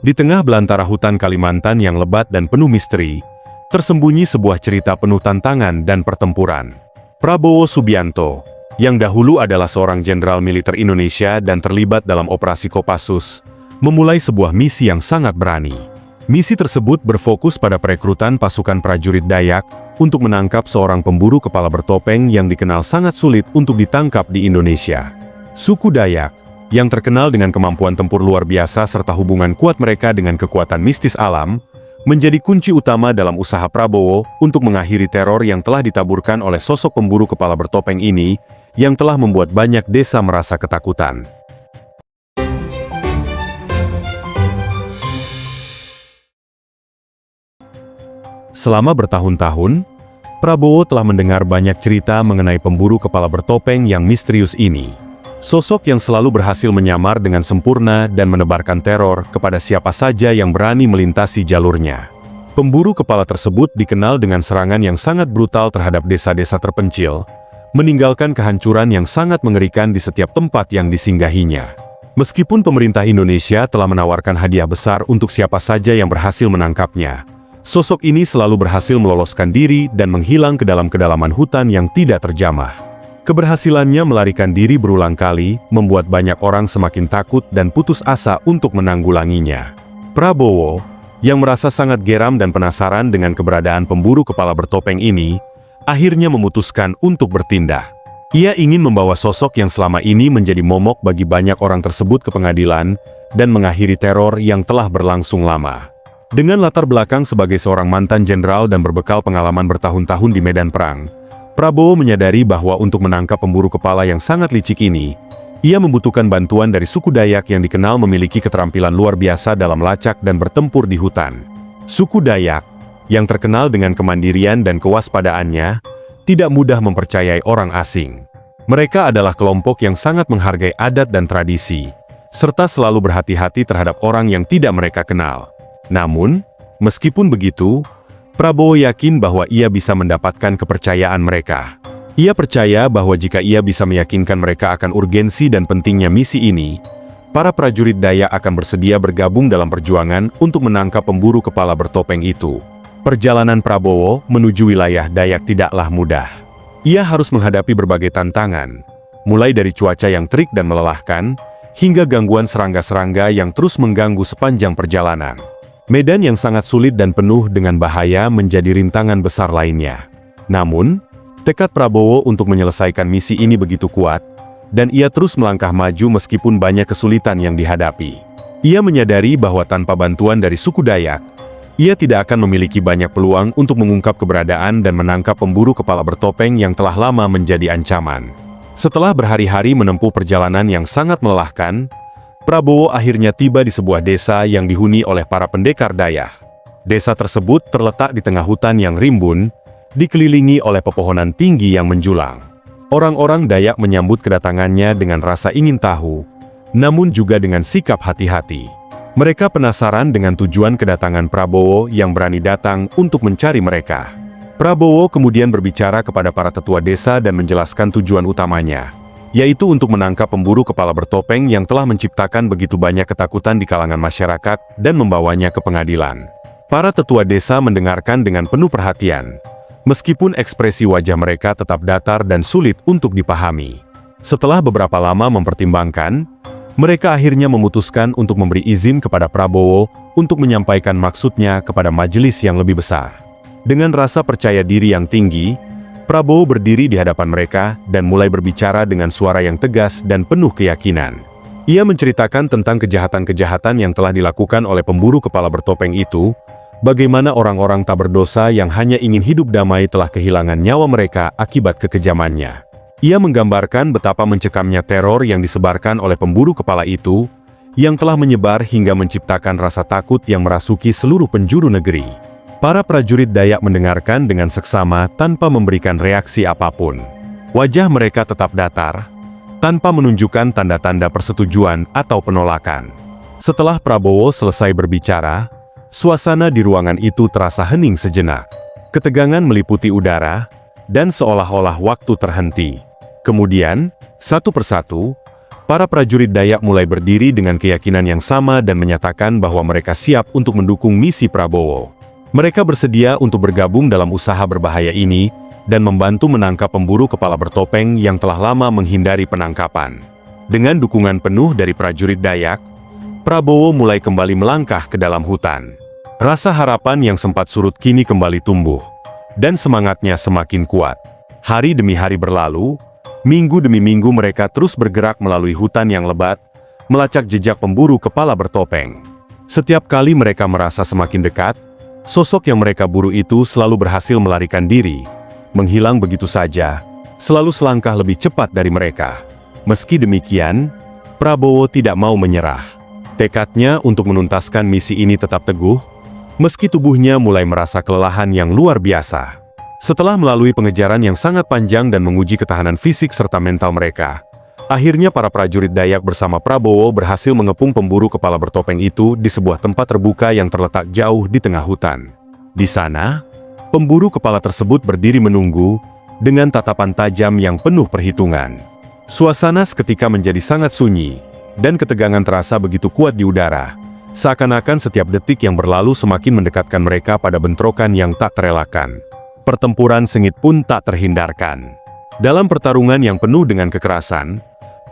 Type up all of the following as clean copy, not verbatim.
Di tengah belantara hutan Kalimantan yang lebat dan penuh misteri, tersembunyi sebuah cerita penuh tantangan dan pertempuran. Prabowo Subianto, yang dahulu adalah seorang jenderal militer Indonesia dan terlibat dalam operasi Kopassus, memulai sebuah misi yang sangat berani. Misi tersebut berfokus pada perekrutan pasukan prajurit Dayak untuk menangkap seorang pemburu kepala bertopeng yang dikenal sangat sulit untuk ditangkap di Indonesia. Suku Dayak, yang terkenal dengan kemampuan tempur luar biasa serta hubungan kuat mereka dengan kekuatan mistis alam, menjadi kunci utama dalam usaha Prabowo untuk mengakhiri teror yang telah ditaburkan oleh sosok pemburu kepala bertopeng ini, yang telah membuat banyak desa merasa ketakutan. Selama bertahun-tahun, Prabowo telah mendengar banyak cerita mengenai pemburu kepala bertopeng yang misterius ini. Sosok yang selalu berhasil menyamar dengan sempurna dan menebarkan teror kepada siapa saja yang berani melintasi jalurnya. Pemburu kepala tersebut dikenal dengan serangan yang sangat brutal terhadap desa-desa terpencil, meninggalkan kehancuran yang sangat mengerikan di setiap tempat yang disinggahinya. Meskipun pemerintah Indonesia telah menawarkan hadiah besar untuk siapa saja yang berhasil menangkapnya, sosok ini selalu berhasil meloloskan diri dan menghilang ke dalam kedalaman hutan yang tidak terjamah. Keberhasilannya melarikan diri berulang kali, membuat banyak orang semakin takut dan putus asa untuk menanggulanginya. Prabowo, yang merasa sangat geram dan penasaran dengan keberadaan pemburu kepala bertopeng ini, akhirnya memutuskan untuk bertindak. Ia ingin membawa sosok yang selama ini menjadi momok bagi banyak orang tersebut ke pengadilan, dan mengakhiri teror yang telah berlangsung lama. Dengan latar belakang sebagai seorang mantan jenderal dan berbekal pengalaman bertahun-tahun di medan perang, Prabowo menyadari bahwa untuk menangkap pemburu kepala yang sangat licik ini, ia membutuhkan bantuan dari suku Dayak yang dikenal memiliki keterampilan luar biasa dalam lacak dan bertempur di hutan. Suku Dayak, yang terkenal dengan kemandirian dan kewaspadaannya, tidak mudah mempercayai orang asing. Mereka adalah kelompok yang sangat menghargai adat dan tradisi, serta selalu berhati-hati terhadap orang yang tidak mereka kenal. Namun, meskipun begitu, Prabowo yakin bahwa ia bisa mendapatkan kepercayaan mereka. Ia percaya bahwa jika ia bisa meyakinkan mereka akan urgensi dan pentingnya misi ini, para prajurit Dayak akan bersedia bergabung dalam perjuangan untuk menangkap pemburu kepala bertopeng itu. Perjalanan Prabowo menuju wilayah Dayak tidaklah mudah. Ia harus menghadapi berbagai tantangan, mulai dari cuaca yang terik dan melelahkan, hingga gangguan serangga-serangga yang terus mengganggu sepanjang perjalanan. Medan yang sangat sulit dan penuh dengan bahaya menjadi rintangan besar lainnya. Namun, tekad Prabowo untuk menyelesaikan misi ini begitu kuat, dan ia terus melangkah maju meskipun banyak kesulitan yang dihadapi. Ia menyadari bahwa tanpa bantuan dari suku Dayak, ia tidak akan memiliki banyak peluang untuk mengungkap keberadaan dan menangkap pemburu kepala bertopeng yang telah lama menjadi ancaman. Setelah berhari-hari menempuh perjalanan yang sangat melelahkan, Prabowo akhirnya tiba di sebuah desa yang dihuni oleh para pendekar Dayak. Desa tersebut terletak di tengah hutan yang rimbun, dikelilingi oleh pepohonan tinggi yang menjulang. Orang-orang Dayak menyambut kedatangannya dengan rasa ingin tahu, namun juga dengan sikap hati-hati. Mereka penasaran dengan tujuan kedatangan Prabowo yang berani datang untuk mencari mereka. Prabowo kemudian berbicara kepada para tetua desa dan menjelaskan tujuan utamanya, yaitu untuk menangkap pemburu kepala bertopeng yang telah menciptakan begitu banyak ketakutan di kalangan masyarakat dan membawanya ke pengadilan. Para tetua desa mendengarkan dengan penuh perhatian, meskipun ekspresi wajah mereka tetap datar dan sulit untuk dipahami. Setelah beberapa lama mempertimbangkan, mereka akhirnya memutuskan untuk memberi izin kepada Prabowo untuk menyampaikan maksudnya kepada majelis yang lebih besar. Dengan rasa percaya diri yang tinggi, Prabowo berdiri di hadapan mereka dan mulai berbicara dengan suara yang tegas dan penuh keyakinan. Ia menceritakan tentang kejahatan-kejahatan yang telah dilakukan oleh pemburu kepala bertopeng itu, bagaimana orang-orang tak berdosa yang hanya ingin hidup damai telah kehilangan nyawa mereka akibat kekejamannya. Ia menggambarkan betapa mencekamnya teror yang disebarkan oleh pemburu kepala itu, yang telah menyebar hingga menciptakan rasa takut yang merasuki seluruh penjuru negeri. Para prajurit Dayak mendengarkan dengan seksama tanpa memberikan reaksi apapun. Wajah mereka tetap datar, tanpa menunjukkan tanda-tanda persetujuan atau penolakan. Setelah Prabowo selesai berbicara, suasana di ruangan itu terasa hening sejenak. Ketegangan meliputi udara, dan seolah-olah waktu terhenti. Kemudian, satu persatu, Para prajurit Dayak mulai berdiri dengan keyakinan yang sama dan menyatakan bahwa mereka siap untuk mendukung misi Prabowo. Mereka bersedia untuk bergabung dalam usaha berbahaya ini dan membantu menangkap pemburu kepala bertopeng yang telah lama menghindari penangkapan. Dengan dukungan penuh dari prajurit Dayak, Prabowo mulai kembali melangkah ke dalam hutan. Rasa harapan yang sempat surut kini kembali tumbuh, dan semangatnya semakin kuat. Hari demi hari berlalu, minggu demi minggu mereka terus bergerak melalui hutan yang lebat, melacak jejak pemburu kepala bertopeng. Setiap kali mereka merasa semakin dekat, sosok yang mereka buru itu selalu berhasil melarikan diri, menghilang begitu saja, selalu selangkah lebih cepat dari mereka. Meski demikian, Prabowo tidak mau menyerah. Tekadnya untuk menuntaskan misi ini tetap teguh, meski tubuhnya mulai merasa kelelahan yang luar biasa. Setelah melalui pengejaran yang sangat panjang dan menguji ketahanan fisik serta mental mereka, akhirnya para prajurit Dayak bersama Prabowo berhasil mengepung pemburu kepala bertopeng itu di sebuah tempat terbuka yang terletak jauh di tengah hutan. Di sana, pemburu kepala tersebut berdiri menunggu dengan tatapan tajam yang penuh perhitungan. Suasana seketika menjadi sangat sunyi, dan ketegangan terasa begitu kuat di udara, seakan-akan setiap detik yang berlalu semakin mendekatkan mereka pada bentrokan yang tak terelakkan. Pertempuran sengit pun tak terhindarkan. Dalam pertarungan yang penuh dengan kekerasan,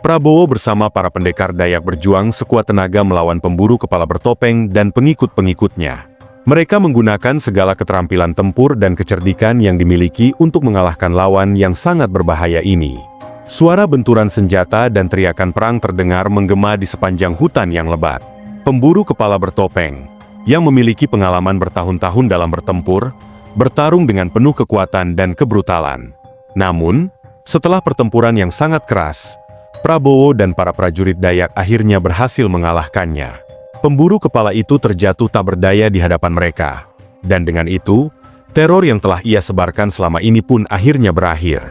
Prabowo bersama para pendekar Dayak berjuang sekuat tenaga melawan pemburu kepala bertopeng dan pengikut-pengikutnya. Mereka menggunakan segala keterampilan tempur dan kecerdikan yang dimiliki untuk mengalahkan lawan yang sangat berbahaya ini. Suara benturan senjata dan teriakan perang terdengar menggema di sepanjang hutan yang lebat. Pemburu kepala bertopeng, yang memiliki pengalaman bertahun-tahun dalam bertempur, bertarung dengan penuh kekuatan dan kebrutalan. Namun, setelah pertempuran yang sangat keras, Prabowo dan para prajurit Dayak akhirnya berhasil mengalahkannya. Pemburu kepala itu terjatuh tak berdaya di hadapan mereka. Dan dengan itu, teror yang telah ia sebarkan selama ini pun akhirnya berakhir.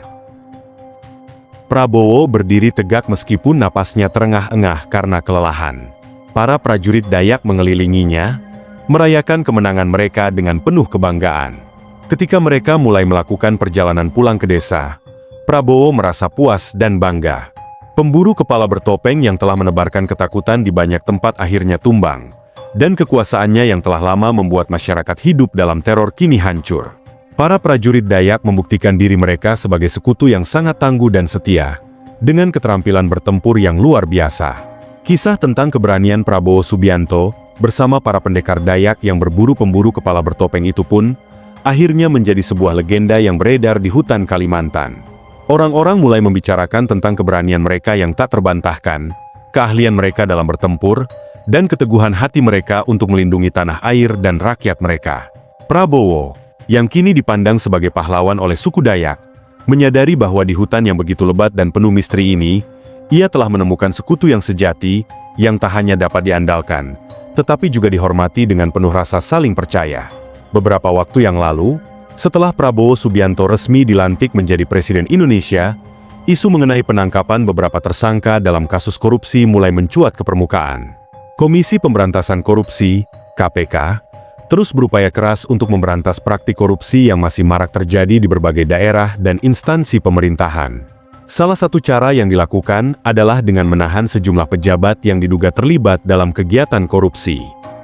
Prabowo berdiri tegak meskipun napasnya terengah-engah karena kelelahan. Para prajurit Dayak mengelilinginya, merayakan kemenangan mereka dengan penuh kebanggaan. Ketika mereka mulai melakukan perjalanan pulang ke desa, Prabowo merasa puas dan bangga. Pemburu kepala bertopeng yang telah menebarkan ketakutan di banyak tempat akhirnya tumbang, dan kekuasaannya yang telah lama membuat masyarakat hidup dalam teror kini hancur. Para prajurit Dayak membuktikan diri mereka sebagai sekutu yang sangat tangguh dan setia, dengan keterampilan bertempur yang luar biasa. Kisah tentang keberanian Prabowo Subianto bersama para pendekar Dayak yang berburu pemburu kepala bertopeng itu pun akhirnya menjadi sebuah legenda yang beredar di hutan Kalimantan. Orang-orang mulai membicarakan tentang keberanian mereka yang tak terbantahkan, keahlian mereka dalam bertempur, dan keteguhan hati mereka untuk melindungi tanah air dan rakyat mereka. Prabowo, yang kini dipandang sebagai pahlawan oleh suku Dayak, menyadari bahwa di hutan yang begitu lebat dan penuh misteri ini, ia telah menemukan sekutu yang sejati, yang tak hanya dapat diandalkan, tetapi juga dihormati dengan penuh rasa saling percaya. Beberapa waktu yang lalu, setelah Prabowo Subianto resmi dilantik menjadi Presiden Indonesia, isu mengenai penangkapan beberapa tersangka dalam kasus korupsi mulai mencuat ke permukaan. Komisi Pemberantasan Korupsi, KPK, terus berupaya keras untuk memberantas praktik korupsi yang masih marak terjadi di berbagai daerah dan instansi pemerintahan. Salah satu cara yang dilakukan adalah dengan menahan sejumlah pejabat yang diduga terlibat dalam kegiatan korupsi.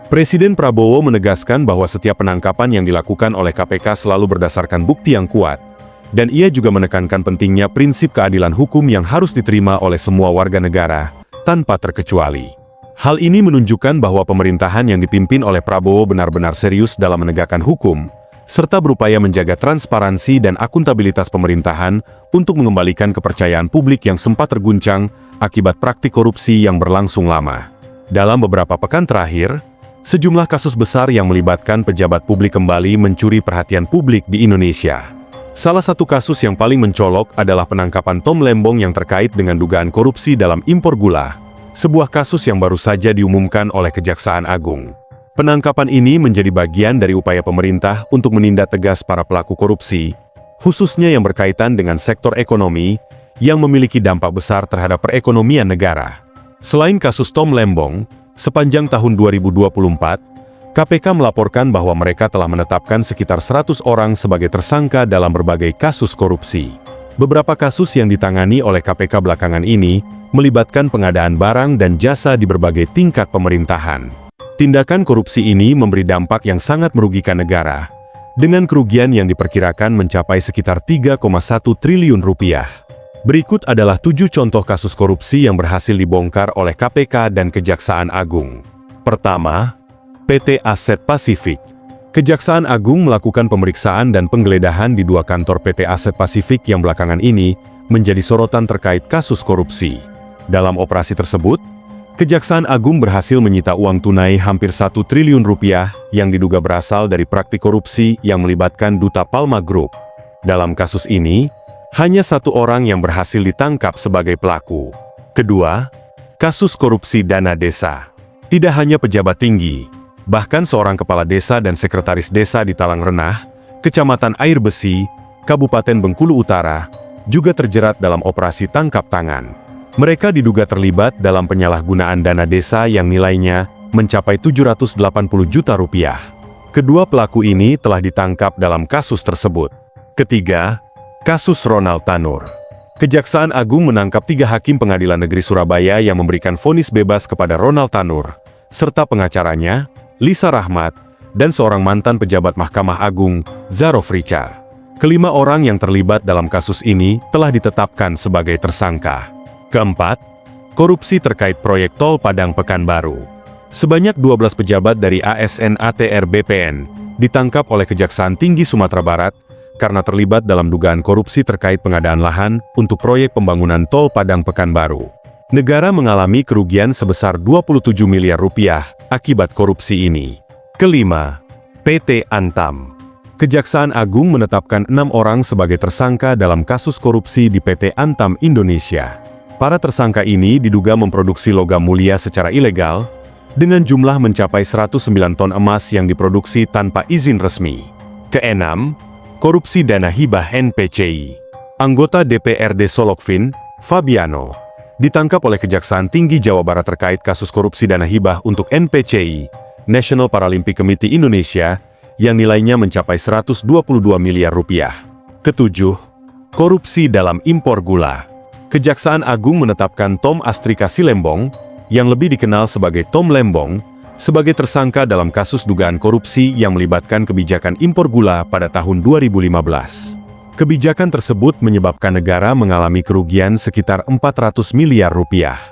Presiden Prabowo menegaskan bahwa setiap penangkapan yang dilakukan oleh KPK selalu berdasarkan bukti yang kuat, dan ia juga menekankan pentingnya prinsip keadilan hukum yang harus diterima oleh semua warga negara, tanpa terkecuali. Hal ini menunjukkan bahwa pemerintahan yang dipimpin oleh Prabowo benar-benar serius dalam menegakkan hukum, serta berupaya menjaga transparansi dan akuntabilitas pemerintahan untuk mengembalikan kepercayaan publik yang sempat terguncang akibat praktik korupsi yang berlangsung lama. Dalam beberapa pekan terakhir, sejumlah kasus besar yang melibatkan pejabat publik kembali mencuri perhatian publik di Indonesia. Salah satu kasus yang paling mencolok adalah penangkapan Tom Lembong yang terkait dengan dugaan korupsi dalam impor gula, sebuah kasus yang baru saja diumumkan oleh Kejaksaan Agung. Penangkapan ini menjadi bagian dari upaya pemerintah untuk menindak tegas para pelaku korupsi, khususnya yang berkaitan dengan sektor ekonomi, yang memiliki dampak besar terhadap perekonomian negara. Selain kasus Tom Lembong, sepanjang tahun 2024, KPK melaporkan bahwa mereka telah menetapkan sekitar 100 orang sebagai tersangka dalam berbagai kasus korupsi. Beberapa kasus yang ditangani oleh KPK belakangan ini melibatkan pengadaan barang dan jasa di berbagai tingkat pemerintahan. Tindakan korupsi ini memberi dampak yang sangat merugikan negara, dengan kerugian yang diperkirakan mencapai sekitar 3,1 triliun rupiah. Berikut adalah 7 contoh kasus korupsi yang berhasil dibongkar oleh KPK dan Kejaksaan Agung. Pertama, PT Aset Pasifik. Kejaksaan Agung melakukan pemeriksaan dan penggeledahan di 2 kantor PT Aset Pasifik yang belakangan ini menjadi sorotan terkait kasus korupsi. Dalam operasi tersebut, Kejaksaan Agung berhasil menyita uang tunai hampir 1 triliun rupiah yang diduga berasal dari praktik korupsi yang melibatkan Duta Palma Group. Dalam kasus ini, hanya 1 orang yang berhasil ditangkap sebagai pelaku. Kedua, kasus korupsi dana desa. Tidak hanya pejabat tinggi, bahkan seorang kepala desa dan sekretaris desa di Talang Renah, Kecamatan Air Besi, Kabupaten Bengkulu Utara, juga terjerat dalam operasi tangkap tangan. Mereka diduga terlibat dalam penyalahgunaan dana desa yang nilainya mencapai 780 juta rupiah. Kedua pelaku ini telah ditangkap dalam kasus tersebut. Ketiga, kasus Ronald Tanur. Kejaksaan Agung menangkap 3 hakim Pengadilan Negeri Surabaya yang memberikan vonis bebas kepada Ronald Tanur, serta pengacaranya, Lisa Rahmat, dan seorang mantan pejabat Mahkamah Agung, Zarof Richard. Kelima orang yang terlibat dalam kasus ini telah ditetapkan sebagai tersangka. Keempat, korupsi terkait proyek tol Padang Pekanbaru. Sebanyak 12 pejabat dari ASN ATR BPN ditangkap oleh Kejaksaan Tinggi Sumatera Barat karena terlibat dalam dugaan korupsi terkait pengadaan lahan untuk proyek pembangunan tol Padang Pekanbaru. Negara mengalami kerugian sebesar 27 miliar rupiah akibat korupsi ini. Kelima, PT Antam. Kejaksaan Agung menetapkan 6 orang sebagai tersangka dalam kasus korupsi di PT Antam Indonesia. Para tersangka ini diduga memproduksi logam mulia secara ilegal, dengan jumlah mencapai 109 ton emas yang diproduksi tanpa izin resmi. Keenam, korupsi dana hibah NPCI. Anggota DPRD Solokvin, Fabiano, ditangkap oleh Kejaksaan Tinggi Jawa Barat terkait kasus korupsi dana hibah untuk NPCI, National Paralympic Committee Indonesia, yang nilainya mencapai 122 miliar rupiah. Ketujuh, korupsi dalam impor gula. Kejaksaan Agung menetapkan Tom Astrika Silembong, yang lebih dikenal sebagai Tom Lembong, sebagai tersangka dalam kasus dugaan korupsi yang melibatkan kebijakan impor gula pada tahun 2015. Kebijakan tersebut menyebabkan negara mengalami kerugian sekitar 400 miliar rupiah.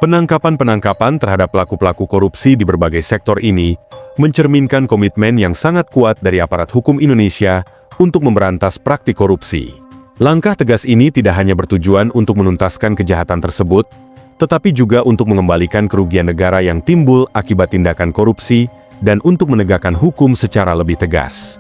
Penangkapan-penangkapan terhadap pelaku-pelaku korupsi di berbagai sektor ini mencerminkan komitmen yang sangat kuat dari aparat hukum Indonesia untuk memberantas praktik korupsi. Langkah tegas ini tidak hanya bertujuan untuk menuntaskan kejahatan tersebut, tetapi juga untuk mengembalikan kerugian negara yang timbul akibat tindakan korupsi dan untuk menegakkan hukum secara lebih tegas.